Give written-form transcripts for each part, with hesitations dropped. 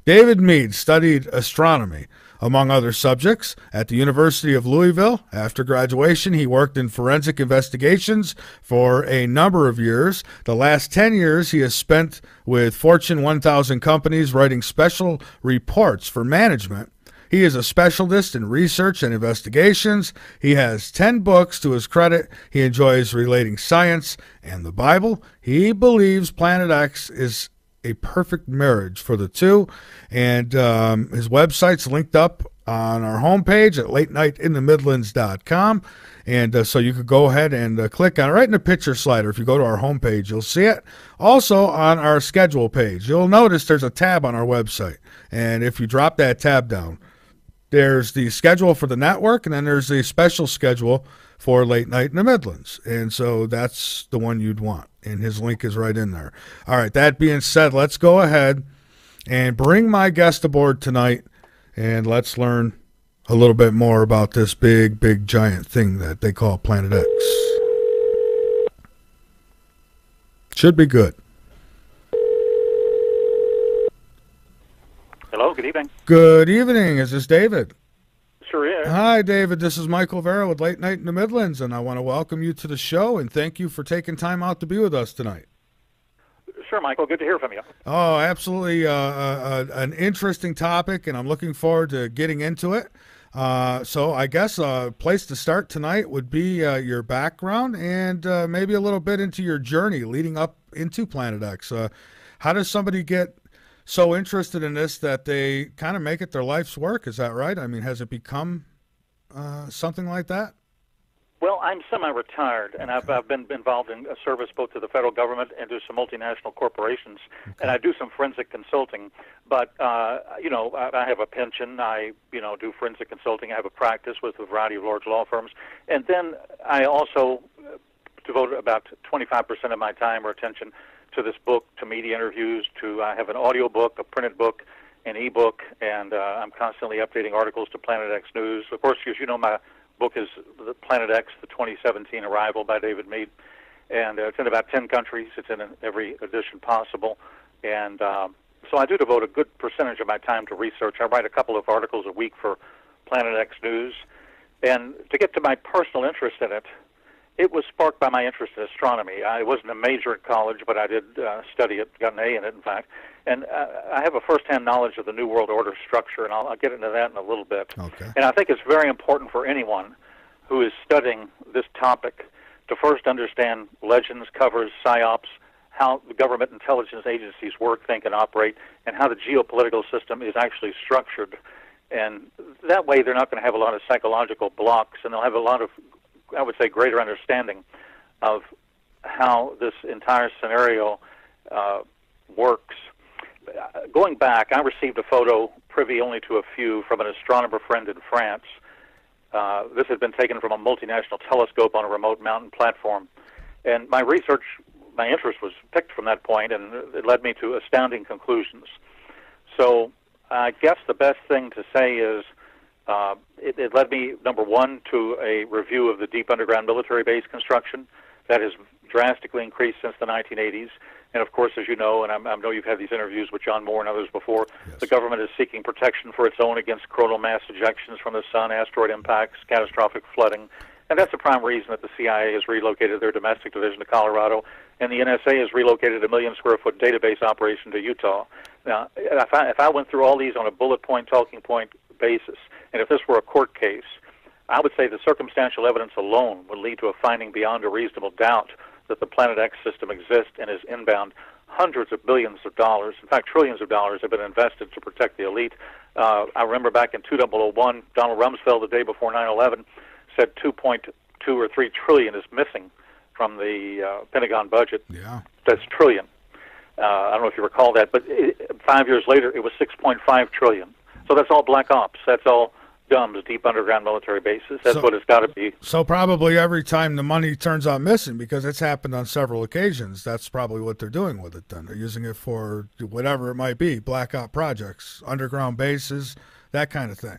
David Mead studied astronomy, among other subjects, at the University of Louisville. After graduation, he worked in forensic investigations for a number of years. The last 10 years he has spent with Fortune 1000 companies writing special reports for management. He is a specialist in research and investigations. He has 10 books to his credit. He enjoys relating science and the Bible. He believes Planet X is a perfect marriage for the two. And his website's linked up on our homepage at latenightinthemidlands.com. And so you could go ahead and click on it right in the picture slider. If you go to our homepage, you'll see it. Also on our schedule page, you'll notice there's a tab on our website. And if you drop that tab down, there's the schedule for the network, and then there's the special schedule for Late Night in the Midlands. And so that's the one you'd want. And his link is right in there. All right, that being said, let's go ahead and bring my guest aboard tonight, and let's learn a little bit more about this big, big, giant thing that they call Planet X. Should be good. Hello, good evening. Good evening. Is this David? Sure is. Hi, David. This is Michael Vera with Late Night in the Midlands, and I want to welcome you to the show and thank you for taking time out to be with us tonight. Sure, Michael. Good to hear from you. Oh, absolutely. An interesting topic, and I'm looking forward to getting into it. So I guess a place to start tonight would be your background and maybe a little bit into your journey leading up into Planet X. How does somebody get so interested in this that they kind of make it their life's work? Is that right? I mean, has it become something like that? Well, I'm semi-retired, and I've been involved in a service both to the federal government and to some multinational corporations, and I do some forensic consulting. But, I have a pension. I, do forensic consulting. I have a practice with a variety of large law firms. And then I also devote about 25% of my time or attention to this book, to media interviews, I have an audio book, a printed book, an e-book, and I'm constantly updating articles to Planet X News. Of course, as you know, my book is the Planet X, the 2017 Arrival by David Mead, and it's in about 10 countries. It's in every edition possible, and so I do devote a good percentage of my time to research. I write a couple of articles a week for Planet X News, and to get to my personal interest in it, it was sparked by my interest in astronomy. I wasn't a major at college, but I did study it, got an A in it, in fact. And I have a first-hand knowledge of the New World Order structure, and I'll get into that in a little bit. Okay. And I think it's very important for anyone who is studying this topic to first understand legends, covers, psyops, how the government intelligence agencies work, think, and operate, and how the geopolitical system is actually structured. And that way they're not going to have a lot of psychological blocks, and they'll have a lot of, I would say, greater understanding of how this entire scenario works. Going back, I received a photo, privy only to a few, from an astronomer friend in France. This had been taken from a multinational telescope on a remote mountain platform. And my interest was picked from that point, and it led me to astounding conclusions. So I guess the best thing to say is it led me, number one, to a review of the deep underground military base construction that has drastically increased since the 1980s. And, of course, as you know, and I know you've had these interviews with John Moore and others before, yes, the government is seeking protection for its own against coronal mass ejections from the sun, asteroid impacts, catastrophic flooding. And that's the prime reason that the CIA has relocated their domestic division to Colorado, and the NSA has relocated a 1 million square foot database operation to Utah. Now, if I went through all these on a bullet point, talking point basis, and if this were a court case, I would say the circumstantial evidence alone would lead to a finding beyond a reasonable doubt that the Planet X system exists and is inbound. Hundreds of billions of dollars, in fact, trillions of dollars have been invested to protect the elite. I remember back in 2001, Donald Rumsfeld, the day before 9/11, said 2.2 or 3 trillion is missing from the Pentagon budget. Yeah. That's trillion. I don't know if you recall that, but 5 years later, it was 6.5 trillion. So that's all black ops. That's all DUMBs, deep underground military bases. That's what it's got to be. So probably every time the money turns out missing, because it's happened on several occasions, that's probably what they're doing with it then. They're using it for whatever it might be, black op projects, underground bases, that kind of thing.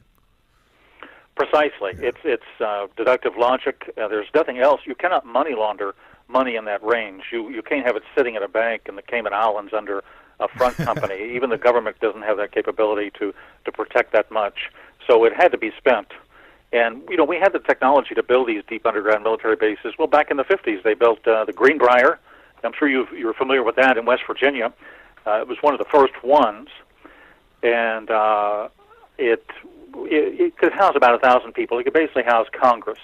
Precisely. Yeah. It's deductive logic. There's nothing else. You cannot money launder money in that range. You can't have it sitting in a bank in the Cayman Islands under a front company. Even the government doesn't have that capability to protect that much. So it had to be spent. And, we had the technology to build these deep underground military bases. Well, back in the 50s, they built the Greenbrier. I'm sure you're familiar with that in West Virginia. It was one of the first ones. And it could house about 1,000 people. It could basically house Congress.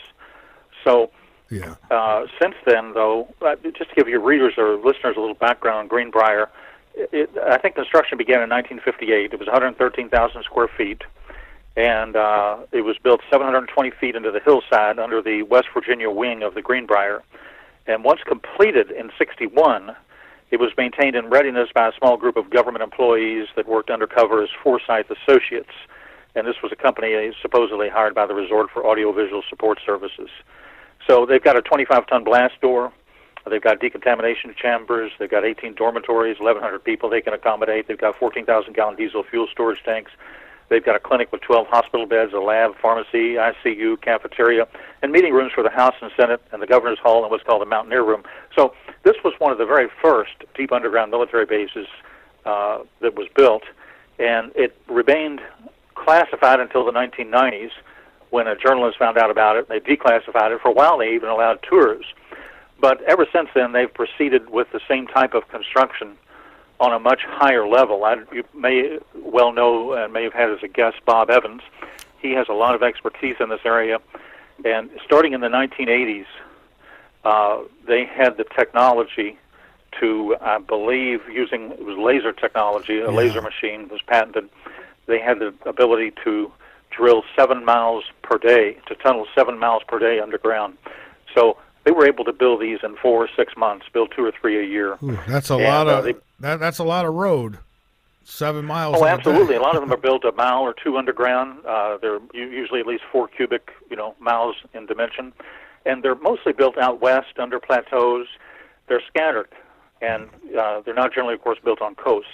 So since then, though, just to give your readers or listeners a little background on Greenbrier, I think construction began in 1958. It was 113,000 square feet, and it was built 720 feet into the hillside under the West Virginia wing of the Greenbrier. And once completed in 61, it was maintained in readiness by a small group of government employees that worked undercover as Forsyth Associates. And this was a company supposedly hired by the resort for audiovisual support services. So they've got a 25-ton blast door. They've got decontamination chambers. They've got 18 dormitories, 1,100 people they can accommodate. They've got 14,000-gallon diesel fuel storage tanks. They've got a clinic with 12 hospital beds, a lab, pharmacy, ICU, cafeteria, and meeting rooms for the House and Senate and the Governor's Hall and what's called the Mountaineer Room. So this was one of the very first deep underground military bases that was built, and it remained classified until the 1990s when a journalist found out about it. They declassified it. For a while, they even allowed tours. But ever since then, they've proceeded with the same type of construction on a much higher level. You may well know and may have had as a guest Bob Evans. He has a lot of expertise in this area. And starting in the 1980s, they had the technology to, I believe, it was laser technology, a laser machine was patented. They had the ability to drill 7 miles per day, to tunnel 7 miles per day underground. So they were able to build these in 4 or 6 months, build 2 or 3 a year. Ooh, that's a lot of that's a lot of road. 7 miles. Oh, absolutely. A lot of them are built a mile or two underground. They're usually at least 4 cubic, miles in dimension, and they're mostly built out west under plateaus. They're scattered, and they're not generally, of course, built on coast.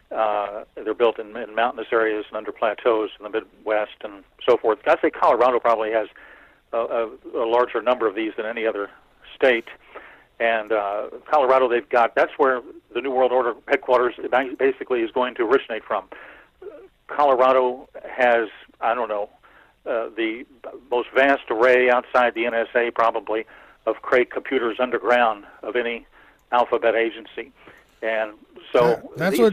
They're built in mountainous areas and under plateaus in the Midwest and so forth. I'd say Colorado probably has a larger number of these than any other state. And Colorado, that's where the New World Order headquarters basically is going to originate from. Colorado has, the most vast array outside the NSA probably of Cray computers underground of any alphabet agency. And so these are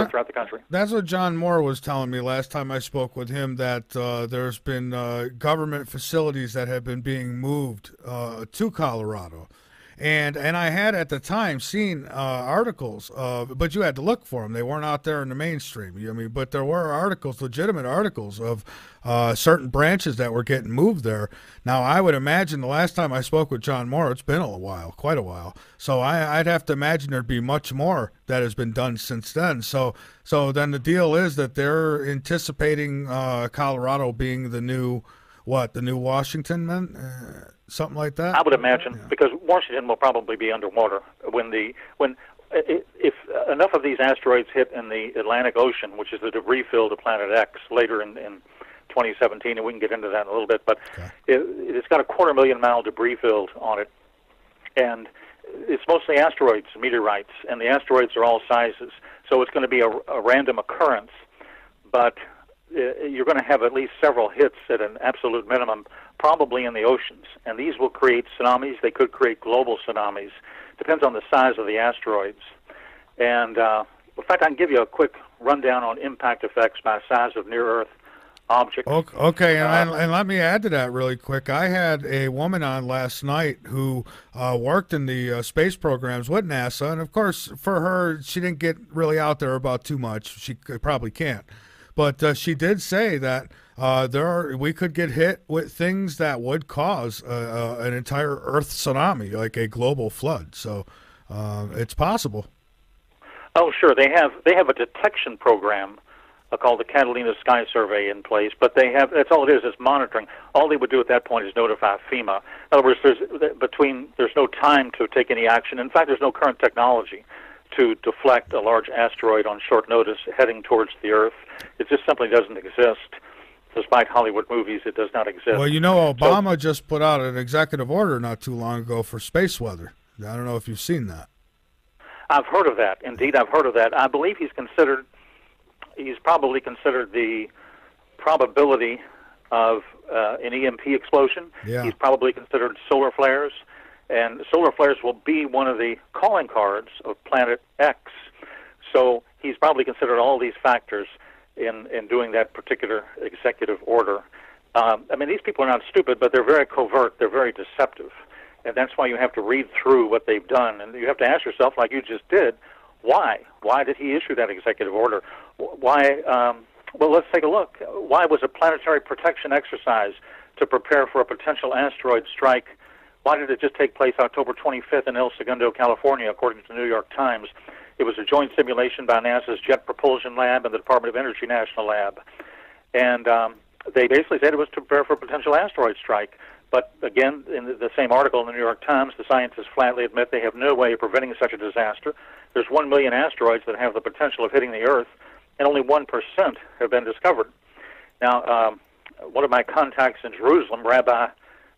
throughout the country. That's what John Moore was telling me last time I spoke with him, that there's been government facilities that have been being moved to Colorado. And I had at the time seen articles, but you had to look for them. They weren't out there in the mainstream. But there were articles, legitimate articles of certain branches that were getting moved there. Now, I would imagine the last time I spoke with John Moore, it's been a while, quite a while. So I'd have to imagine there'd be much more that has been done since then. So then the deal is that they're anticipating Colorado being the new Washington, then? Something like that? I would imagine, because Washington will probably be underwater if enough of these asteroids hit in the Atlantic Ocean, which is the debris field of Planet X, later in 2017, and we can get into that in a little bit, but it's got a 250,000-mile debris field on it, and it's mostly asteroids, meteorites, and the asteroids are all sizes, so it's going to be a random occurrence, but you're going to have at least several hits at an absolute minimum, probably in the oceans. And these will create tsunamis. They could create global tsunamis. Depends on the size of the asteroids. And, in fact, I can give you a quick rundown on impact effects by size of near-Earth objects. Okay, and let me add to that really quick. I had a woman on last night who worked in the space programs with NASA. And, of course, for her, she didn't get really out there about too much. She probably can't. But she did say that we could get hit with things that would cause an entire Earth tsunami, like a global flood. So it's possible. Oh, sure. They have a detection program called the Catalina Sky Survey in place, but that's all it is monitoring. All they would do at that point is notify FEMA. In other words, there's no time to take any action. In fact, there's no current technology to deflect a large asteroid on short notice heading towards the Earth. It just simply doesn't exist. Despite Hollywood movies, it does not exist. Well, Obama just put out an executive order not too long ago for space weather. I don't know if you've seen that. I've heard of that. Indeed, I've heard of that. I believe he's probably considered the probability of an EMP explosion. Yeah. He's probably considered solar flares, and solar flares will be one of the calling cards of Planet X. So he's probably considered all these factors in doing that particular executive order. I mean, these people are not stupid, but they're very covert. They're very deceptive. And that's why you have to read through what they've done. And you have to ask yourself, like you just did, why? Why did he issue that executive order? Why? Well, let's take a look. Why was a planetary protection exercise to prepare for a potential asteroid strike? Why did it just take place October 25th in El Segundo, California, according to the New York Times? It was a joint simulation by NASA's Jet Propulsion Lab and the Department of Energy National Lab. And they basically said it was to prepare for a potential asteroid strike. But again, in the same article in the New York Times, the scientists flatly admit they have no way of preventing such a disaster. There's 1 million asteroids that have the potential of hitting the Earth, and only 1% have been discovered. Now, one of my contacts in Jerusalem, Rabbi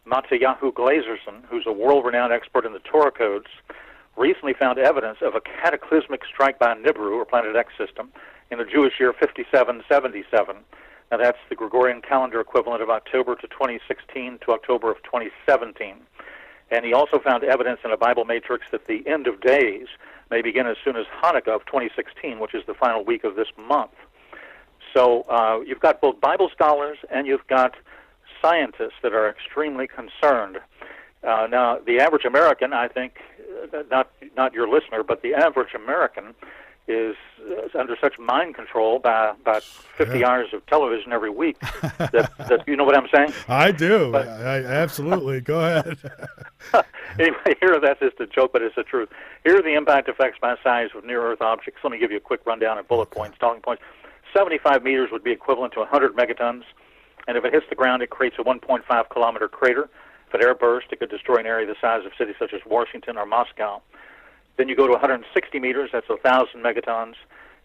Matyahu Glazerson, who's a world-renowned expert in the Torah codes, recently found evidence of a cataclysmic strike by Nibiru, or Planet X system, in the Jewish year 5777. Now, that's the Gregorian calendar equivalent of October to 2016 to October of 2017. And he also found evidence in a Bible matrix that the end of days may begin as soon as Hanukkah of 2016, which is the final week of this month. So you've got both Bible scholars and you've got scientists that are extremely concerned. Now, the average American, I think, not your listener, but the average American is under such mind control by 50 hours of television every week that you know what I'm saying? I do. But, I absolutely. Go ahead. Anyway, that's just a joke, but it's the truth. Here are the impact effects by size of near-Earth objects. Let me give you a quick rundown of bullet points, talking points. 75 meters would be equivalent to 100 megatons, and if it hits the ground, it creates a 1.5-kilometer crater. If it airburst, it could destroy an area the size of cities such as Washington or Moscow. Then you go to 160 meters, that's 1,000 megatons.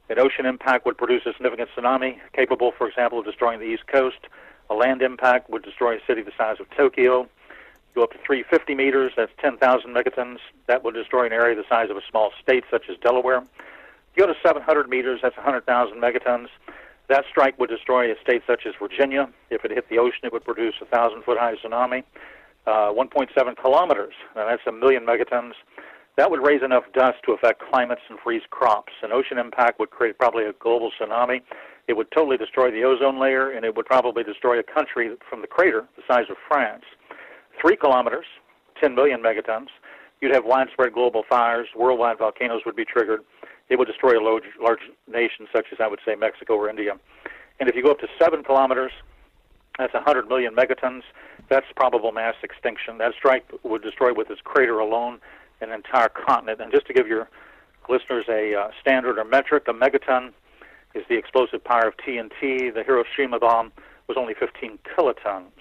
An ocean impact would produce a significant tsunami, capable, for example, of destroying the East Coast. A land impact would destroy a city the size of Tokyo. Go up to 350 meters, that's 10,000 megatons. That would destroy an area the size of a small state such as Delaware. You go to 700 meters, that's 100,000 megatons. That strike would destroy a state such as Virginia. If it hit the ocean, it would produce a 1,000-foot-high tsunami. 1.7 kilometers, now that's 1 million megatons. That would raise enough dust to affect climates and freeze crops. An ocean impact would create probably a global tsunami. It would totally destroy the ozone layer, and it would probably destroy a country from the crater the size of France. 3 kilometers, 10 million megatons. You'd have widespread global fires. Worldwide volcanoes would be triggered. It would destroy a large nation such as, I would say, Mexico or India. And if you go up to 7 kilometers, that's 100 million megatons. That's probable mass extinction. That strike would destroy with its crater alone an entire continent. And just to give your listeners a standard or metric, a megaton is the explosive power of TNT. The Hiroshima bomb was only 15 kilotons.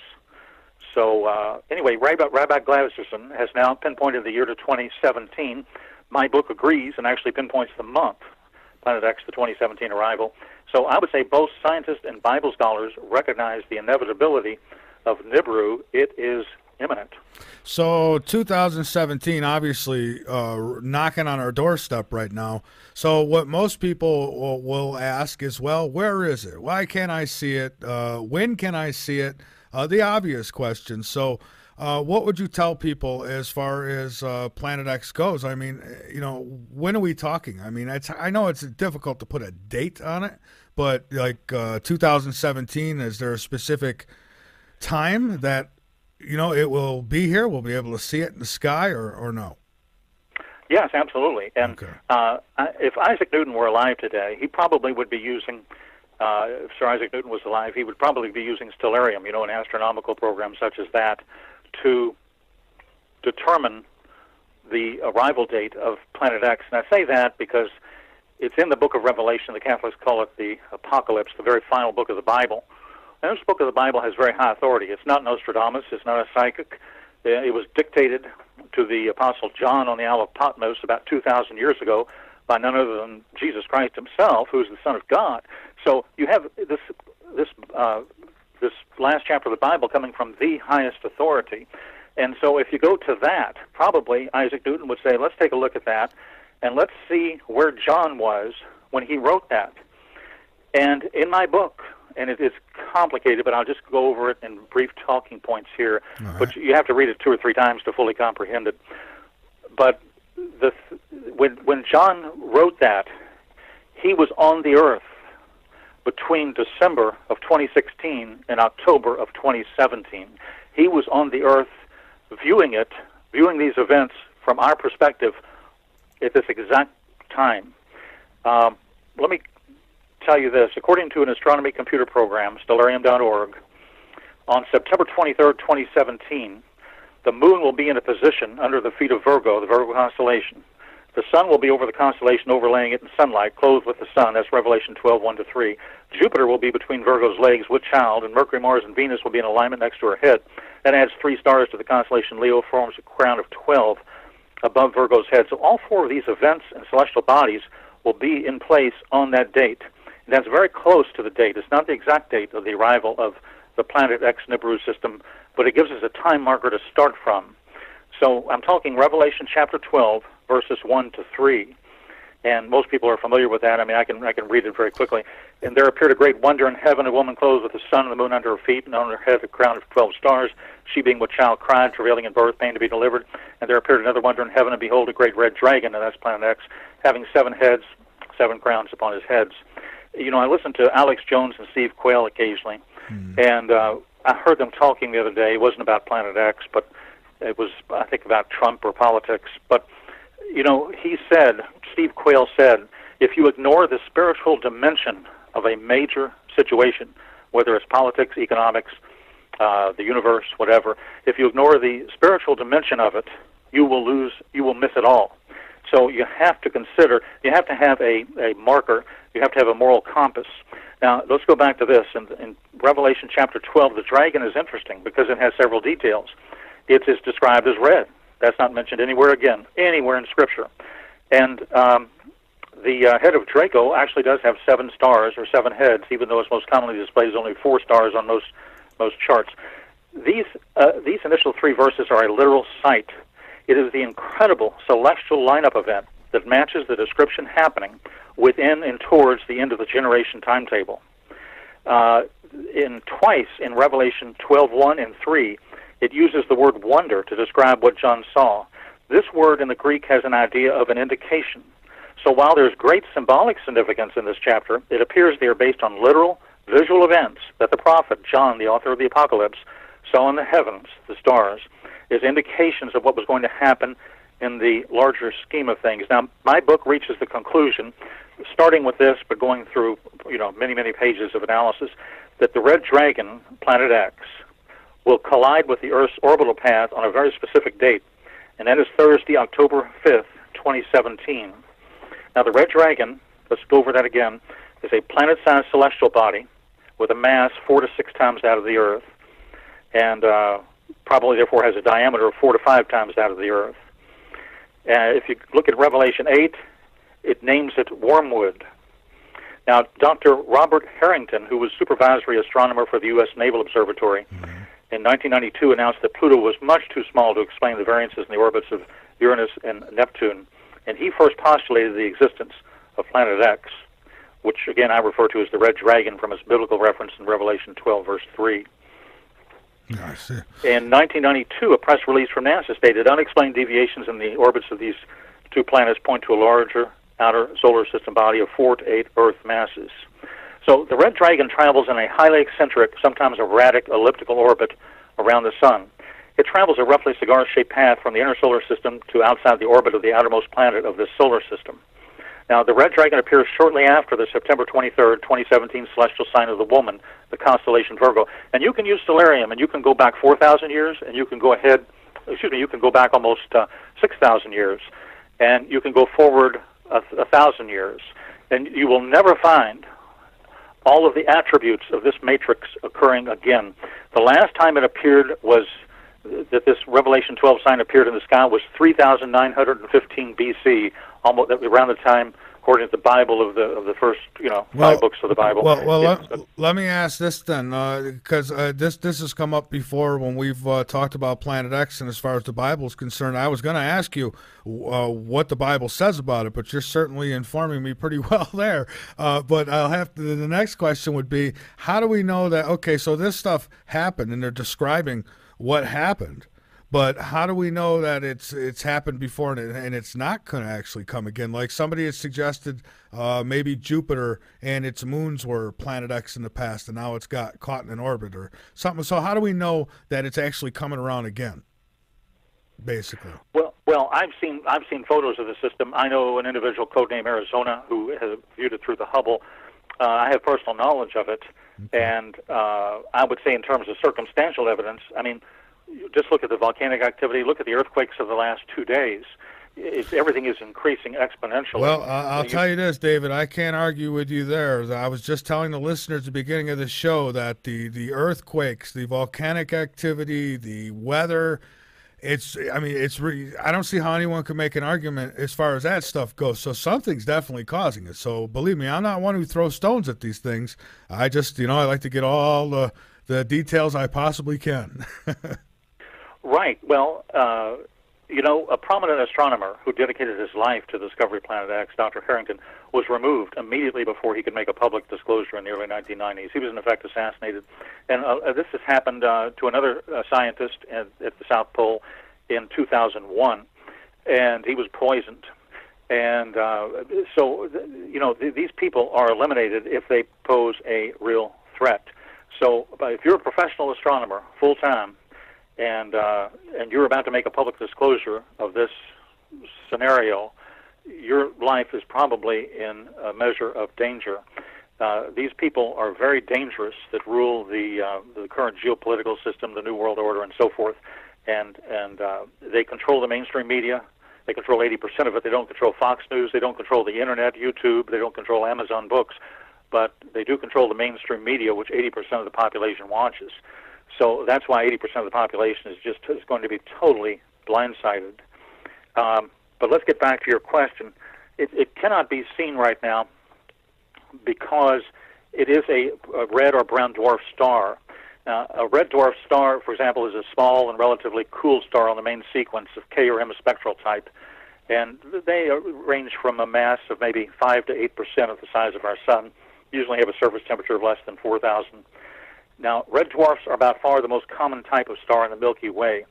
So anyway, Rabbi Glazerson has now pinpointed the year to 2017. My book agrees and actually pinpoints the month, Planet X, the 2017 arrival. So I would say both scientists and Bible scholars recognize the inevitability of Nibiru. It is imminent. So 2017, obviously, knocking on our doorstep right now. So what most people will ask is, well, where is it? Why can't I see it? When can I see it? The obvious question. So what would you tell people as far as Planet X goes? I mean, when are we talking? I mean, I know it's difficult to put a date on it, but like 2017, is there a specific time that it will be here? We'll be able to see it in the sky, or no? Yes, absolutely. And okay. If Isaac Newton were alive today, he probably would be using, if Sir Isaac Newton was alive, he would probably be using stellarium, an astronomical program such as that, to determine the arrival date of Planet X. And I say that because it's in the book of Revelation. The Catholics call it the Apocalypse, the very final book of the Bible. And this book of the Bible has very high authority. It's not Nostradamus. It's not a psychic. It was dictated to the Apostle John on the Isle of Patmos about 2,000 years ago by none other than Jesus Christ himself, who is the Son of God. So you have this last chapter of the Bible coming from the highest authority. And so if you go to that, probably Isaac Newton would say, let's take a look at that. and let's see where John was when he wrote that. And in my book, and it's complicated, but I'll just go over it in brief talking points here. Right. But you have to read it 2 or 3 times to fully comprehend it. But when John wrote that, he was on the earth between December of 2016 and October of 2017. He was on the earth viewing these events from our perspective at this exact time. Let me tell you this. According to an astronomy computer program, stellarium.org, on September 23rd, 2017, the moon will be in a position under the feet of Virgo, the Virgo constellation. The sun will be over the constellation, overlaying it in sunlight, clothed with the sun. That's Revelation 12, 1-3. Jupiter will be between Virgo's legs with child, and Mercury, Mars, and Venus will be in alignment next to her head. That adds 3 stars to the constellation Leo, forms a crown of 12 above Virgo's head. So all 4 of these events and celestial bodies will be in place on that date. And that's very close to the date. It's not the exact date of the arrival of the Planet X Nibiru system, but it gives us a time marker to start from. So I'm talking Revelation chapter 12, verses 1-3. And most people are familiar with that. I mean, I can read it very quickly. And there appeared a great wonder in heaven, a woman clothed with the sun and the moon under her feet, and on her head a crown of 12 stars. She, being with child, cried, travailing in birth, pain to be delivered. And there appeared another wonder in heaven, and behold, a great red dragon, and that's Planet X, having 7 heads, 7 crowns upon his heads. You know, I listen to Alex Jones and Steve Quayle occasionally, and I heard them talking the other day. It wasn't about Planet X, but it was, I think, about Trump or politics. But, you know, Steve Quayle said, if you ignore the spiritual dimension of a major situation, whether it's politics, economics, the universe, whatever, if you ignore the spiritual dimension of it, you will miss it all. So you have to consider, you have to have a marker, you have to have a moral compass. Now, let's go back to this. In Revelation chapter 12, the dragon is interesting because it has several details. It is described as red. That's not mentioned anywhere in Scripture. And the head of Draco actually does have 7 stars or 7 heads, even though it's most commonly displayed as only 4 stars on most charts. These initial 3 verses are a literal sight. It is the incredible celestial lineup event that matches the description happening within and towards the end of the generation timetable. Twice in Revelation 12:1 and 3, it uses the word wonder to describe what John saw. This word in the Greek has an idea of an indication. So while there's great symbolic significance in this chapter, it appears they are based on literal, visual events that the prophet, John, the author of the Apocalypse, saw in the heavens, the stars, as indications of what was going to happen in the larger scheme of things. Now, my book reaches the conclusion, starting with this, but going through, many, many pages of analysis, that the red dragon, Planet X, will collide with the Earth's orbital path on a very specific date, and that is Thursday, October 5th, 2017. Now, the red dragon, let's go over that again, is a planet-sized celestial body with a mass 4 to 6 times that of the Earth, and probably therefore has a diameter of 4 to 5 times that of the Earth. If you look at Revelation 8, it names it Wormwood. Now, Dr. Robert Harrington, who was supervisory astronomer for the U.S. Naval Observatory, in 1992 announced that Pluto was much too small to explain the variances in the orbits of Uranus and Neptune, and he first postulated the existence of Planet X, which, again, I refer to as the red dragon from its biblical reference in Revelation 12, verse 3. I see. In 1992, a press release from NASA stated unexplained deviations in the orbits of these 2 planets point to a larger outer solar system body of 4 to 8 Earth masses. So the red dragon travels in a highly eccentric, sometimes erratic, elliptical orbit around the sun. It travels a roughly cigar-shaped path from the inner solar system to outside the orbit of the outermost planet of this solar system. Now, the red dragon appears shortly after the September 23rd, 2017 celestial sign of the woman, the constellation Virgo. And you can use stellarium, and you can go back 4,000 years, and you can go you can go back almost 6,000 years, and you can go forward 1,000 years. And you will never find all of the attributes of this matrix occurring again. The last time it appeared was that this Revelation 12 sign appeared in the sky was 3,915 BC, almost around the time according to the Bible of the first, five books of the Bible. Let me ask this then, because this has come up before when we've talked about Planet X, and as far as the Bible is concerned, I was going to ask you what the Bible says about it, but you're certainly informing me pretty well there. But I'll have to. The next question would be, how do we know that? Okay, so this stuff happened, and they're describing what happened. But how do we know that it's happened before and it's not going to actually come again? Like somebody has suggested maybe Jupiter and its moons were Planet X in the past, and now it's got caught in an orbit or something. So how do we know that it's actually coming around again, basically? Well, I've seen photos of the system. I know an individual codenamed Arizona who has viewed it through the Hubble. I have personal knowledge of it, and I would say in terms of circumstantial evidence, I mean, just look at the volcanic activity, look at the earthquakes of the last 2 days. Everything is increasing exponentially. Well, I'll tell you this, David, I can't argue with you there. I was just telling the listeners at the beginning of the show that the earthquakes, the volcanic activity, the weather, I don't see how anyone could make an argument as far as that stuff goes. So something's definitely causing it. So believe me, I'm not one who throws stones at these things. I just, I like to get all the details I possibly can. Right. Well, a prominent astronomer who dedicated his life to the discovery of Planet X, Dr. Harrington, was removed immediately before he could make a public disclosure in the early 1990s. He was, in effect, assassinated. And this has happened to another scientist at the South Pole in 2001, and he was poisoned. And these people are eliminated if they pose a real threat. So if you're a professional astronomer, full-time, and you're about to make a public disclosure of this scenario, your life is probably in a measure of danger. These people are very dangerous that rule the current geopolitical system, the New World Order, and so forth. And they control the mainstream media. They control 80% of it. They don't control Fox News. They don't control the Internet, YouTube. They don't control Amazon Books. But they do control the mainstream media, which 80% of the population watches. So that's why 80% of the population is going to be totally blindsided. But let's get back to your question. It cannot be seen right now because it is a red or brown dwarf star. A red dwarf star, for example, is a small and relatively cool star on the main sequence of K or M spectral type. And they range from a mass of maybe 5 to 8% of the size of our sun, usually have a surface temperature of less than 4,000. Now, red dwarfs are by far the most common type of star in the Milky Way,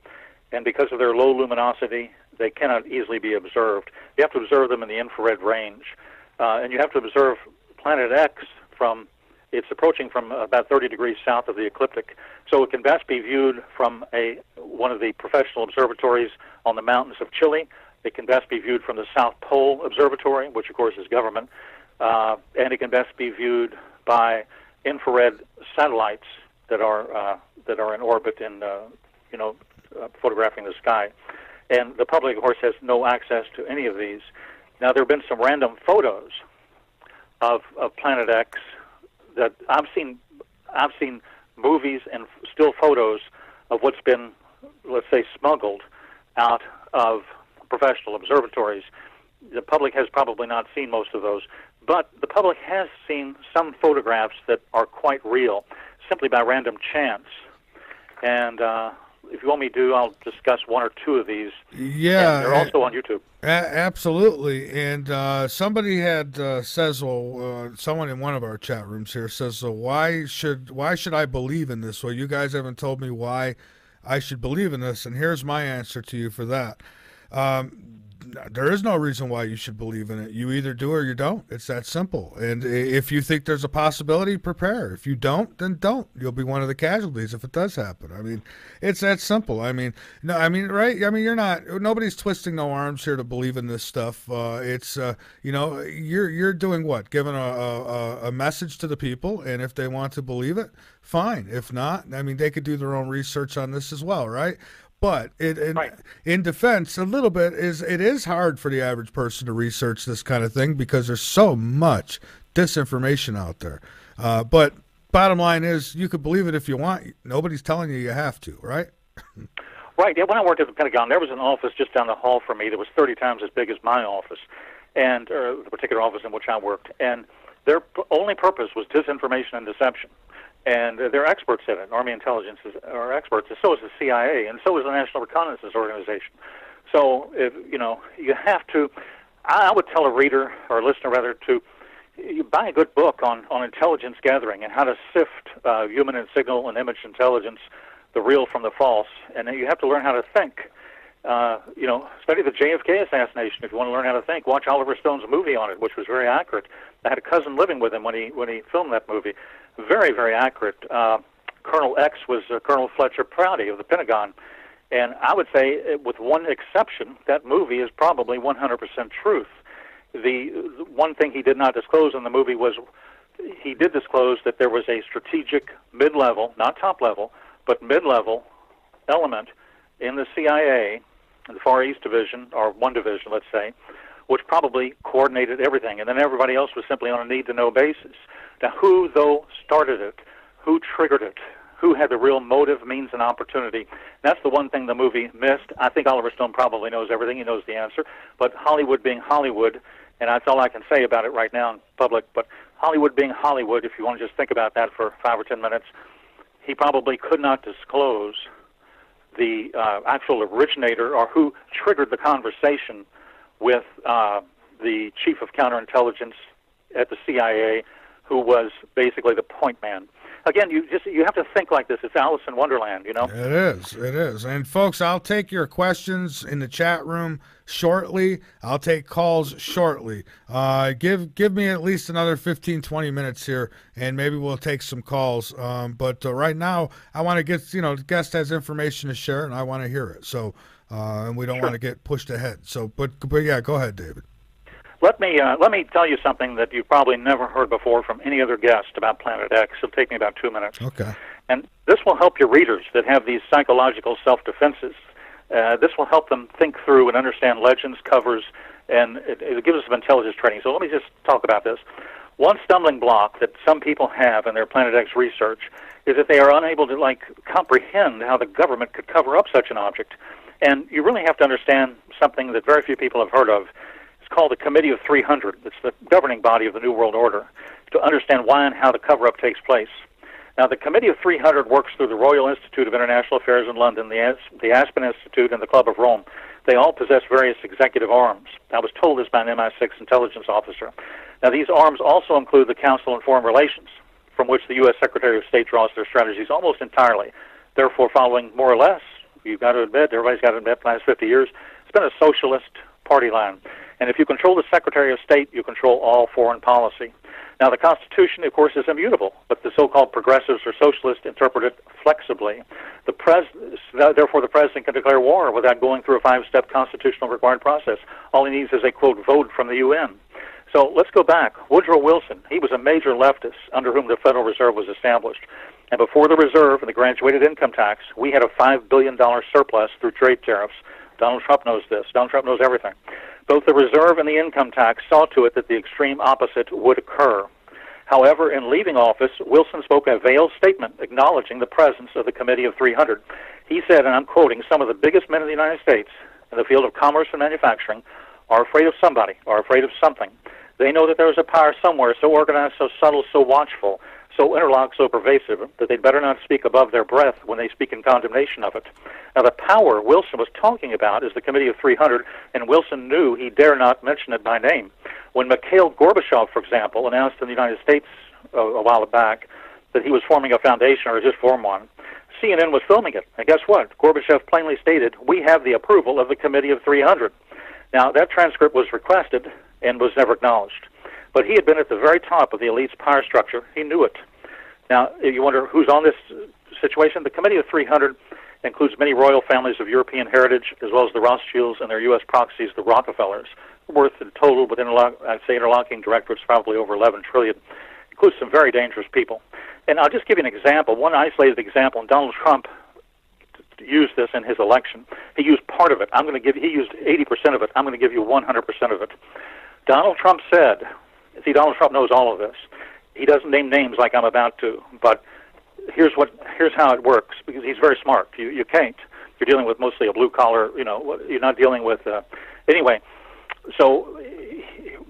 and because of their low luminosity, they cannot easily be observed. You have to observe them in the infrared range, and you have to observe Planet X it's approaching from about 30 degrees south of the ecliptic, so it can best be viewed from one of the professional observatories on the mountains of Chile. It can best be viewed from the South Pole Observatory, which of course is government, and it can best be viewed by infrared satellites that are in orbit and photographing the sky. And the public, of course, has no access to any of these. Now, there have been some random photos of Planet X that I've seen movies and still photos of what's been, let's say, smuggled out of professional observatories. The public has probably not seen most of those, but the public has seen some photographs that are quite real, simply by random chance. And if you want me to, I'll discuss one or two of these. Yeah. And they're also on YouTube. Absolutely. And somebody had says, someone in one of our chat rooms here says, so why should I believe in this? Well, you guys haven't told me why I should believe in this, and here's my answer to you for that. There is no reason why you should believe in it. You either do or you don't. It's that simple. And if you think there's a possibility, prepare. If you don't, then don't. You'll be one of the casualties if it does happen. I mean, it's that simple. I mean, right? I mean, nobody's twisting no arms here to believe in this stuff. You're doing what? Giving a message to the people, and if they want to believe it, fine. If not, I mean, they could do their own research on this as well, right? But in defense, a little bit it is hard for the average person to research this kind of thing because there's so much disinformation out there. But bottom line is, you could believe it if you want. Nobody's telling you have to, right? Right. Yeah, when I worked at the Pentagon, there was an office just down the hall from me that was 30 times as big as my office. and the particular office in which I worked, and their only purpose was disinformation and deception. And they're experts in it. Army intelligence are experts, and so is the CIA, and so is the National Reconnaissance Organization. So, you have to, I would tell a reader, or a listener rather, to you buy a good book on intelligence gathering and how to sift human and signal and image intelligence, the real from the false, and then you have to learn how to think. Study the JFK assassination if you want to learn how to think. Watch Oliver Stone's movie on it, which was very accurate. I had a cousin living with him when he filmed that movie. Very, very accurate. Colonel X was Colonel Fletcher Prouty of the Pentagon, and I would say, with one exception, that movie is probably 100% truth. The one thing he did not disclose in the movie was he did disclose that there was a strategic mid-level, not top-level, but mid-level element in the CIA, the Far East Division, or one division, let's say, which probably coordinated everything, and then everybody else was simply on a need-to-know basis. Now, who, though, started it? Who triggered it? Who had the real motive, means, and opportunity? That's the one thing the movie missed. I think Oliver Stone probably knows everything. He knows the answer. But Hollywood being Hollywood, and that's all I can say about it right now in public, but Hollywood being Hollywood, if you want to just think about that for 5 or 10 minutes, he probably could not disclose the actual originator or who triggered the conversation with the chief of counterintelligence at the CIA, who was basically the point man. Again, you have to think like this. It's Alice in Wonderland, you know? It is. And folks, I'll take your questions in the chat room shortly. I'll take calls shortly. Give me at least another 15, 20 minutes here, and maybe we'll take some calls. But right now, I want to get, the guest has information to share, and I want to hear it. So, and we don't want to get pushed ahead. So, but yeah, go ahead, David. Let me tell you something that you've probably never heard before from any other guest about Planet X. It'll take me about 2 minutes. Okay. And this will help your readers that have these psychological self-defenses. This will help them think through and understand legends, covers, and it gives us some intelligence training. So let me just talk about this. One stumbling block that some people have in their Planet X research is that they are unable to comprehend how the government could cover up such an object. And you really have to understand something that very few people have heard of. Called the Committee of 300. It's the governing body of the New World Order to understand why and how the cover-up takes place. Now, the Committee of 300 works through the Royal Institute of International Affairs in London, the Aspen Institute, and the Club of Rome. They all possess various executive arms. I was told this by an MI6 intelligence officer. Now, these arms also include the Council on Foreign Relations, from which the U.S. Secretary of State draws their strategies almost entirely. Therefore, following more or less, you've got to admit, everybody's got to admit, the last 50 years, it's been a socialist party line. And if you control the Secretary of State, you control all foreign policy. Now, the Constitution, of course, is immutable, but the so-called progressives or socialists interpret it flexibly. Therefore, the president can declare war without going through a 5-step constitutional required process. All he needs is a, quote, vote from the UN. So let's go back. Woodrow Wilson, he was a major leftist under whom the Federal Reserve was established. And before the Reserve and the graduated income tax, we had a $5 billion surplus through trade tariffs. Donald Trump knows this. Donald Trump knows everything. Both the Reserve and the income tax saw to it that the extreme opposite would occur. However, in leaving office, Wilson spoke a veiled statement acknowledging the presence of the Committee of 300. He said, and I'm quoting, "Some of the biggest men in the United States in the field of commerce and manufacturing are afraid of somebody, are afraid of something. They know that there is a power somewhere so organized, so subtle, so watchful, so interlocked, so pervasive, that they'd better not speak above their breath when they speak in condemnation of it." Now, the power Wilson was talking about is the Committee of 300, and Wilson knew he dare not mention it by name. When Mikhail Gorbachev, for example, announced in the United States a while back that he was forming a foundation or just formed one, CNN was filming it. And guess what? Gorbachev plainly stated, "We have the approval of the Committee of 300. Now, that transcript was requested and was never acknowledged. But he had been at the very top of the elite's power structure. He knew it. Now, you wonder who's on this situation. The Committee of 300 includes many royal families of European heritage, as well as the Rothschilds and their U.S. proxies, the Rockefellers, worth in total with interlocking directorates probably over $11 trillion. Includes some very dangerous people. And I'll just give you an example, one isolated example, and Donald Trump used this in his election. He used part of it. He used 80% of it. I'm going to give you 100% of it. Donald Trump said, see, Donald Trump knows all of this. He doesn't name names like I'm about to, but here's how it works, because he's very smart. You can't. You're dealing with mostly a blue collar, you're not dealing with, anyway. So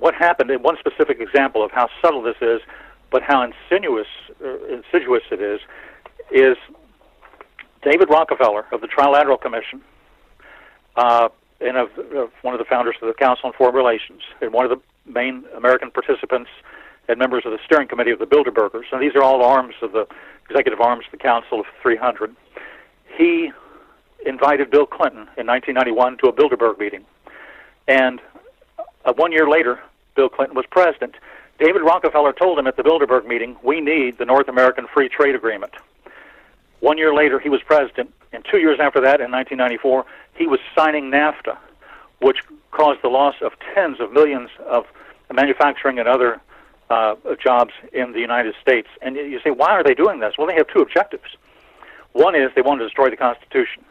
what happened, in one specific example of how subtle this is, but how insidious it is David Rockefeller of the Trilateral Commission, and of one of the founders of the Council on Foreign Relations, and one of the main American participants and members of the steering committee of the Bilderbergers. And these are all arms of the executive arms of the Council of 300. He invited Bill Clinton in 1991 to a Bilderberg meeting. And 1 year later, Bill Clinton was president. David Rockefeller told him at the Bilderberg meeting, we need the North American Free Trade Agreement. 1 year later, he was president, and 2 years after that, in 1994, he was signing NAFTA, which caused the loss of tens of millions of manufacturing and other jobs in the United States. And you say, why are they doing this? Well, they have two objectives. One is they want to destroy the Constitution,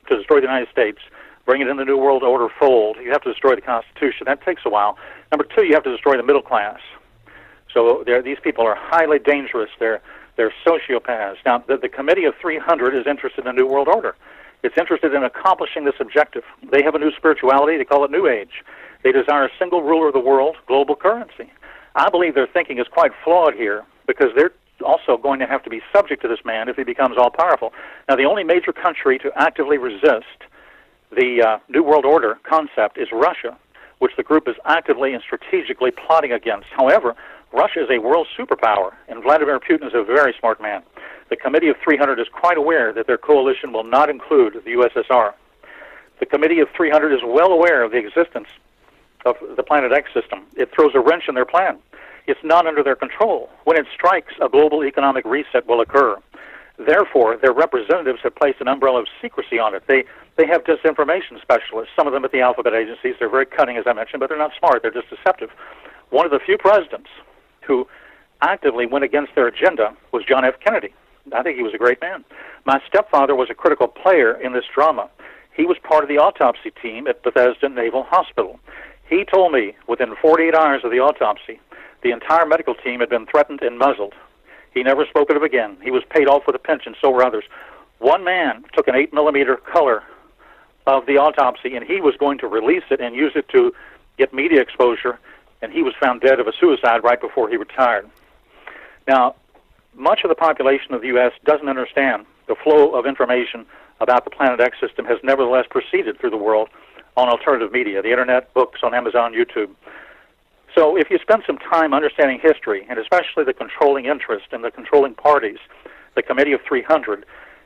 to destroy the United States, bring it in the New World Order fold. You have to destroy the Constitution. That takes a while. Number two, you have to destroy the middle class. So these people are highly dangerous. They're sociopaths. Now, the Committee of 300 is interested in a New World Order. It's interested in accomplishing this objective. They have a new spirituality. They call it New Age. They desire a single ruler of the world, global currency. I believe their thinking is quite flawed here because they're also going to have to be subject to this man if he becomes all-powerful. Now, the only major country to actively resist the New World Order concept is Russia, which the group is actively and strategically plotting against. However, Russia is a world superpower, and Vladimir Putin is a very smart man. The Committee of 300 is quite aware that their coalition will not include the USSR. The Committee of 300 is well aware of the existence of the Planet X system. It throws a wrench in their plan. It's not under their control. When it strikes, a global economic reset will occur. Therefore, their representatives have placed an umbrella of secrecy on it. They have disinformation specialists, some of them at the alphabet agencies. They're very cunning, as I mentioned, but they're not smart. They're just deceptive. One of the few presidents who actively went against their agenda was John F. Kennedy. I think he was a great man. My stepfather was a critical player in this drama. He was part of the autopsy team at Bethesda Naval Hospital. He told me within 48 hours of the autopsy, the entire medical team had been threatened and muzzled. He never spoke of it again. He was paid off with a pension, so were others. One man took an 8mm color of the autopsy, and he was going to release it and use it to get media exposure, and he was found dead of a suicide right before he retired. Now, much of the population of the U.S. doesn't understand the flow of information about the Planet X system has nevertheless proceeded through the world on alternative media, the Internet, books, on Amazon, YouTube. So if you spend some time understanding history, and especially the controlling interest and the controlling parties, the Committee of 300,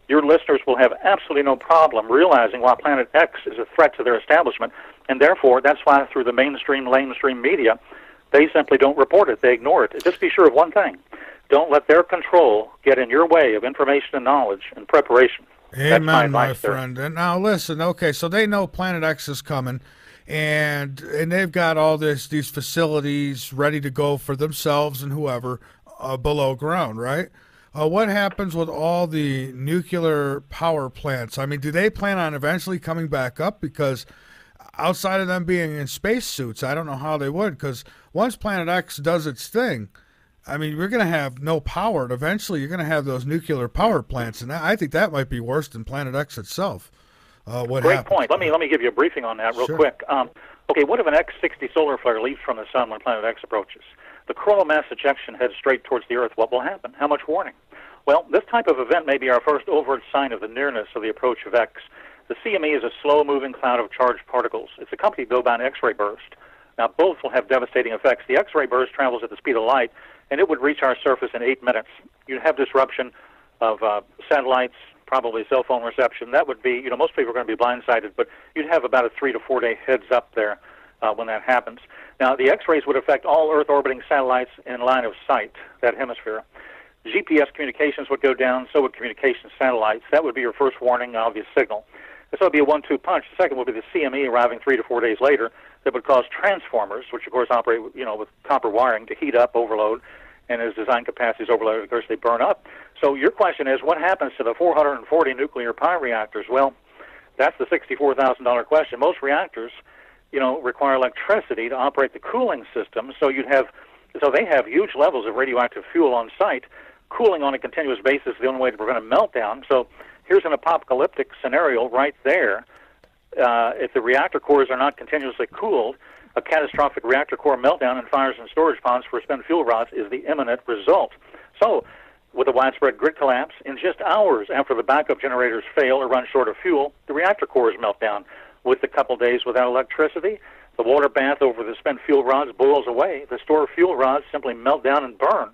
your listeners will have absolutely no problem realizing why Planet X is a threat to their establishment, and therefore that's why through the mainstream media, they simply don't report it. They ignore it. Just be sure of one thing. Don't let their control get in your way of information and knowledge and preparation. Amen, my friend. And now listen, okay, so they know Planet X is coming, and they've got all these facilities ready to go for themselves and whoever below ground, right? What happens with all the nuclear power plants? I mean, do they plan on eventually coming back up? Because outside of them being in spacesuits, I don't know how they would, because once Planet X does its thing, I mean, we're going to have no power, and eventually you're going to have those nuclear power plants, and I think that might be worse than Planet X itself. Great point. Let me give you a briefing on that real quick. Okay, what if an X-60 solar flare leaps from the sun when Planet X approaches? The coronal mass ejection heads straight towards the Earth. What will happen? How much warning? Well, this type of event may be our first overt sign of the nearness of the approach of X. The CME is a slow-moving cloud of charged particles. It's accompanied, though, by an X-ray burst. Now, both will have devastating effects. The X-ray burst travels at the speed of light, and it would reach our surface in 8 minutes. You'd have disruption of satellites, probably cell phone reception. That would be, most people are going to be blindsided, but you'd have about a 3 to 4 day heads up there when that happens. Now, the X-rays would affect all Earth-orbiting satellites in line of sight, that hemisphere. GPS communications would go down, so would communication satellites. That would be your first warning, obvious signal. So it would be a 1-2 punch. The second would be the CME arriving 3 to 4 days later that would cause transformers, which of course operate with copper wiring, to heat up, overload, and as design capacity is overloaded, of course they burn up. So your question is, what happens to the 440 nuclear power reactors? Well, that's the $64,000 question. Most reactors, require electricity to operate the cooling system, so they have huge levels of radioactive fuel on site. Cooling on a continuous basis is the only way to prevent a meltdown. So here's an apocalyptic scenario right there. If the reactor cores are not continuously cooled, A catastrophic reactor core meltdown and fires in storage ponds for spent fuel rods is the imminent result. So, with a widespread grid collapse, in just hours after the backup generators fail or run short of fuel, the reactor cores melt down. With a couple days without electricity, the water bath over the spent fuel rods boils away. The stored fuel rods simply melt down and burn.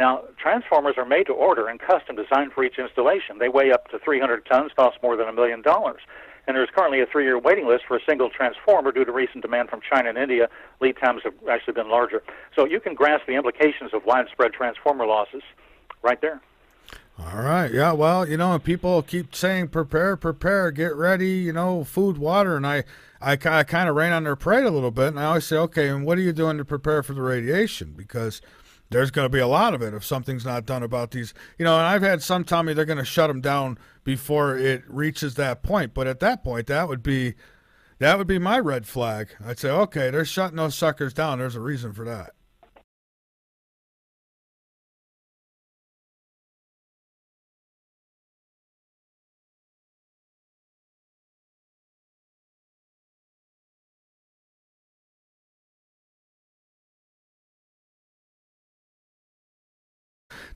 Now, transformers are made to order and custom designed for each installation. They weigh up to 300 tons, cost more than $1 million. And there's currently a 3-year waiting list for a single transformer due to recent demand from China and India. Lead times have actually been larger. So you can grasp the implications of widespread transformer losses right there. All right. Yeah, well, and people keep saying prepare, get ready, food, water. And I kind of rain on their parade a little bit. And I always say, okay, and what are you doing to prepare for the radiation? Because there's going to be a lot of it if something's not done about these. And I've had some tell me they're going to shut them down before it reaches that point. But at that point, that would be my red flag. I'd say, okay, they're shutting those suckers down. There's a reason for that.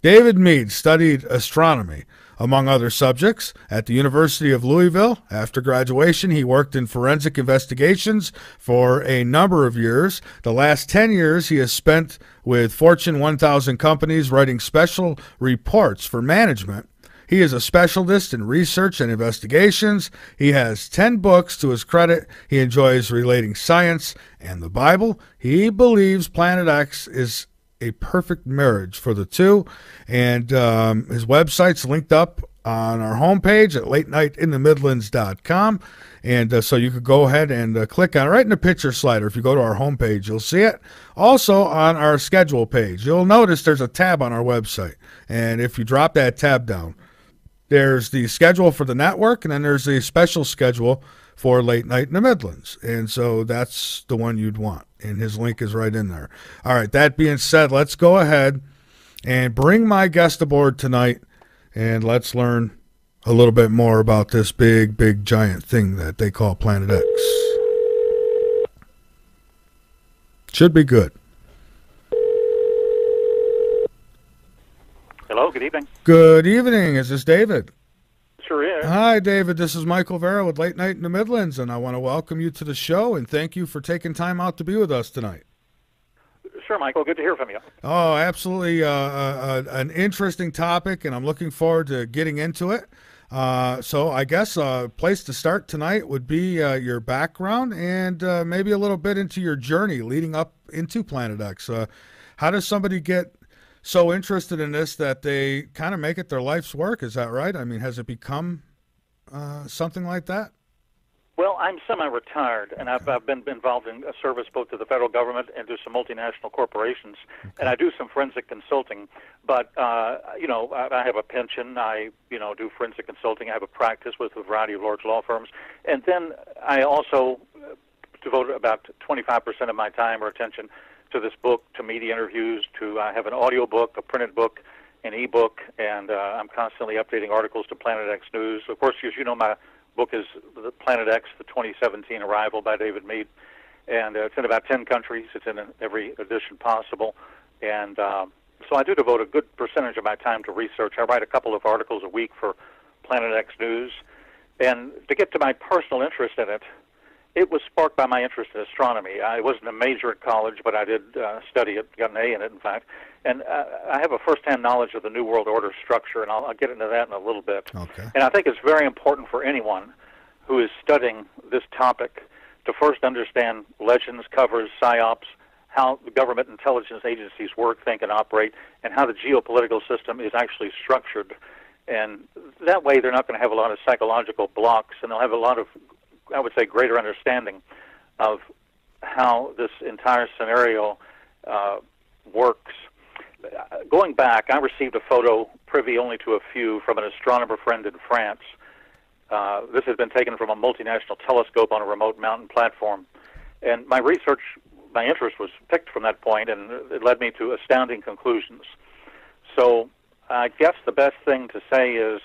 David Mead studied astronomy, among other subjects, at the University of Louisville. After graduation, he worked in forensic investigations for a number of years. The last 10 years he has spent with Fortune 1000 companies writing special reports for management. He is a specialist in research and investigations. He has 10 books to his credit. He enjoys relating science and the Bible. He believes Planet X is a perfect marriage for the two, and his website's linked up on our homepage at latenightinthemidlands.com, and so you could go ahead and click on it right in the picture slider. If you go to our homepage, you'll see it. Also on our schedule page, you'll notice there's a tab on our website, and if you drop that tab down, there's the schedule for the network, and then there's the special schedule for Late Night in the Midlands. And so that's the one you'd want. And his link is right in there. All right, that being said, let's go ahead and bring my guest aboard tonight, and let's learn a little bit more about this big, giant thing that they call Planet X. Should be good. Hello, good evening. Good evening. Is this David? Sure is. Hi, David. This is Michael Vera with Late Night in the Midlands, and I want to welcome you to the show and thank you for taking time out to be with us tonight. Sure, Michael. Good to hear from you. Oh, absolutely. An interesting topic, and I'm looking forward to getting into it. So I guess a place to start tonight would be your background and maybe a little bit into your journey leading up into Planet X. How does somebody get so interested in this that they kind of make it their life's work? Is that right? I mean, has it become something like that? Well, I'm semi-retired, and I've been involved in a service both to the federal government and to some multinational corporations, and I do some forensic consulting. But, I have a pension. I, do forensic consulting. I have a practice with a variety of large law firms. And then I also devote about 25% of my time or attention to this book, to media interviews, to I have an audio book, a printed book, an e-book, and I'm constantly updating articles to Planet X News. Of course, as you know, my book is the Planet X, the 2017 Arrival by David Mead, and it's in about 10 countries. It's in every edition possible, and so I do devote a good percentage of my time to research. I write a couple of articles a week for Planet X News, and to get to my personal interest in it, it was sparked by my interest in astronomy. I wasn't a major at college, but I did study it, got an A in it, in fact. And I have a first-hand knowledge of the New World Order structure, and I'll get into that in a little bit. Okay. And I think it's very important for anyone who is studying this topic to first understand legends, covers, psyops, how the government intelligence agencies work, think, and operate, and how the geopolitical system is actually structured. And that way they're not going to have a lot of psychological blocks, and they'll have a lot of, I would say, greater understanding of how this entire scenario works. Going back, I received a photo, privy only to a few, from an astronomer friend in France. This has been taken from a multinational telescope on a remote mountain platform. And my research, my interest was picked from that point, and it led me to astounding conclusions. So I guess the best thing to say is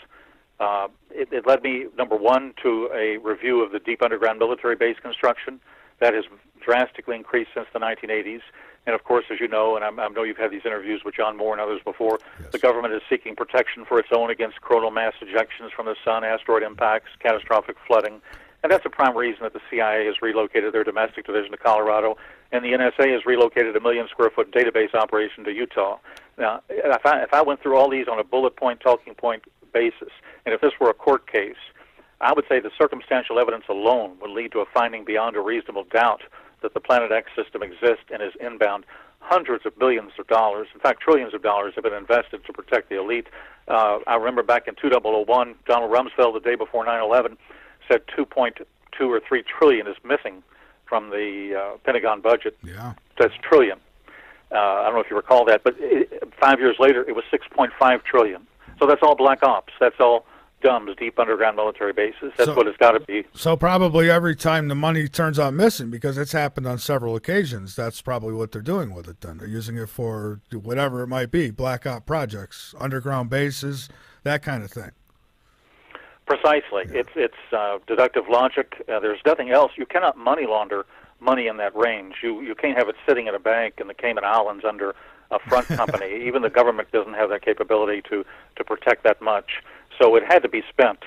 it led me, number one, to a review of the deep underground military base construction. That has drastically increased since the 1980s. And of course, as you know, and I know you've had these interviews with John Moore and others before, yes, the government is seeking protection for its own against coronal mass ejections from the sun, asteroid impacts, catastrophic flooding. And that's a prime reason that the CIA has relocated their domestic division to Colorado, and the NSA has relocated a 1 million square foot database operation to Utah. Now, if I went through all these on a bullet point, talking point basis, and if this were a court case, I would say the circumstantial evidence alone would lead to a finding beyond a reasonable doubt that the Planet X system exists and is inbound. Hundreds of billions of dollars, in fact, trillions of dollars have been invested to protect the elite. I remember back in 2001, Donald Rumsfeld, the day before 9/11, said 2.2 or 3 trillion is missing from the Pentagon budget. Yeah. That's trillion. I don't know if you recall that, but 5 years later, it was 6.5 trillion. So that's all black ops. That's all DUMBs, deep underground military bases. That's what it's got to be. So probably every time the money turns out missing, because it's happened on several occasions, that's probably what they're doing with it then. They're using it for whatever it might be, black op projects, underground bases, that kind of thing. Precisely. Yeah. It's deductive logic. There's nothing else. You cannot money launder money in that range. You can't have it sitting in a bank in the Cayman Islands under a front company. Even the government doesn't have that capability to protect that much. So it had to be spent.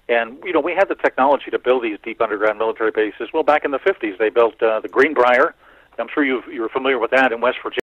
And, you know, we had the technology to build these deep underground military bases. Well, back in the 50s, they built the Greenbrier. I'm sure you're familiar with that in West Virginia.